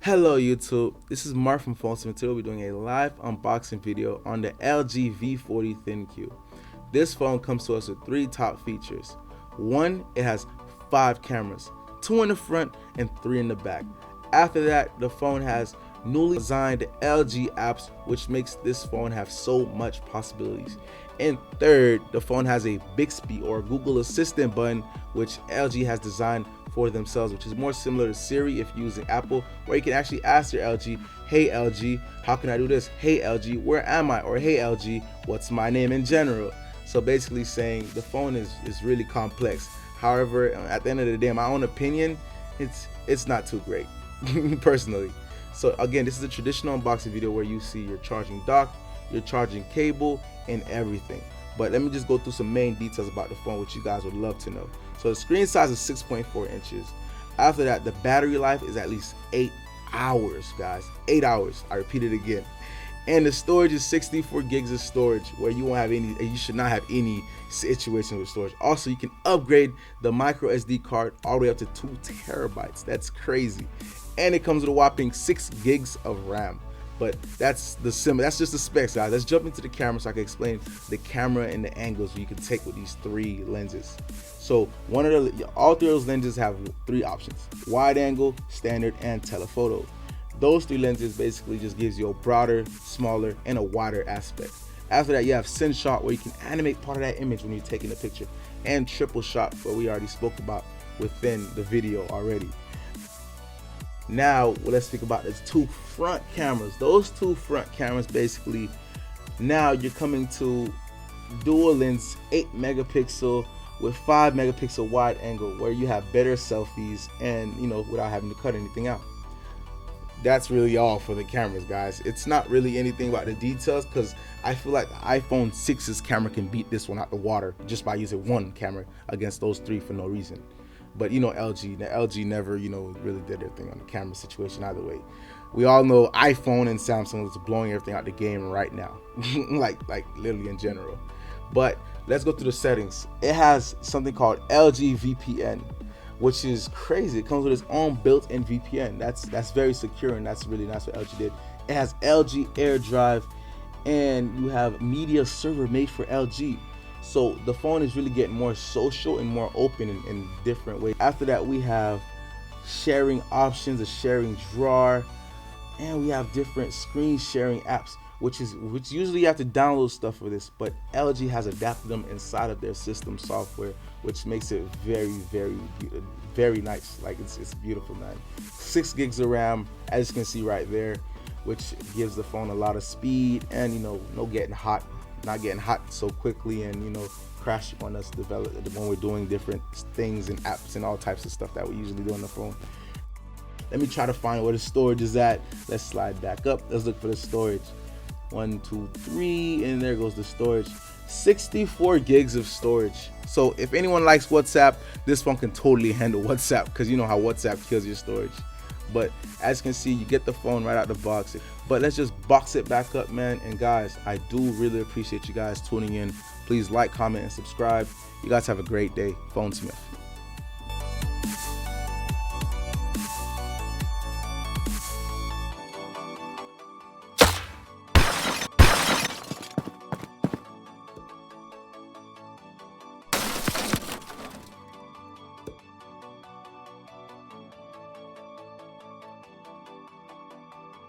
Hello YouTube, this is Mark from Phone7. Today we'll be doing a live unboxing video on the LG V40 ThinQ. This phone comes to us with three top features. One, it has 5 cameras, 2 in the front and 3 in the back. After that, the phone has newly designed LG apps, which makes this phone have so much possibilities. And third, the phone has a Bixby or Google Assistant button, which LG has designed for themselves, which is more similar to Siri if you're using Apple, where you can actually ask your LG, hey LG, how can I do this? Hey LG, where am I? Or hey LG, what's my name in general? So basically saying the phone is really complex. However, at the end of the day, in my own opinion, it's not too great, personally. So again, this is a traditional unboxing video where you see your charging dock, your charging cable, and everything. But let me just go through some main details about the phone, which you guys would love to know. So the screen size is 6.4 inches. After that, the battery life is at least 8 hours, guys. 8 hours. I repeat it again. And the storage is 64 gigs of storage, where you won't have any, you should not have any situation with storage. Also, you can upgrade the micro SD card all the way up to 2 terabytes. That's crazy. And it comes with a whopping 6 gigs of RAM. But that's just the specs, guys. Let's jump into the camera so I can explain the camera and the angles you can take with these 3 lenses. So all 3 of those lenses have 3 options: wide angle, standard, and telephoto. Those 3 lenses basically just gives you a broader, smaller, and a wider aspect. After that, you have cine shot, where you can animate part of that image when you're taking the picture, and triple shot, where we already spoke about within the video already. Now let's speak about the 2 front cameras. Those 2 front cameras, basically, now you're coming to dual lens 8 megapixel with 5 megapixel wide angle, where you have better selfies and, you know, without having to cut anything out. That's really all for the cameras, guys. It's not really anything about the details, because I feel like the iPhone 6's camera can beat this one out the water just by using 1 camera against those 3 for no reason. But you know, LG never, you know, really did their thing on the camera situation either way. We all know iPhone and Samsung is blowing everything out the game right now, like literally in general. But let's go through the settings. It has something called LG VPN, which is crazy. It comes with its own built-in VPN. That's very secure, and that's really nice what LG did. It has LG AirDrive, and you have media server made for LG. So the phone is really getting more social and more open in different ways. After that, we have sharing options, a sharing drawer, and we have different screen sharing apps, which usually you have to download stuff for this, but LG has adapted them inside of their system software, which makes it very nice. Like it's beautiful, man. 6 gigs of RAM, as you can see right there, which gives the phone a lot of speed, and, you know, not getting hot so quickly, and, you know, crashing on us when we're doing different things and apps and all types of stuff that we usually do on the phone. Let me try to find where the storage is at. Let's slide back up. Let's look for the storage. 1, 2, 3, and there goes the storage. 64 gigs of storage. So if anyone likes WhatsApp, this phone can totally handle WhatsApp, because you know how WhatsApp kills your storage. But as you can see, you get the phone right out the box. But let's just box it back up, man. And guys, I do really appreciate you guys tuning in. Please like, comment, and subscribe. You guys have a great day. Phone Smith.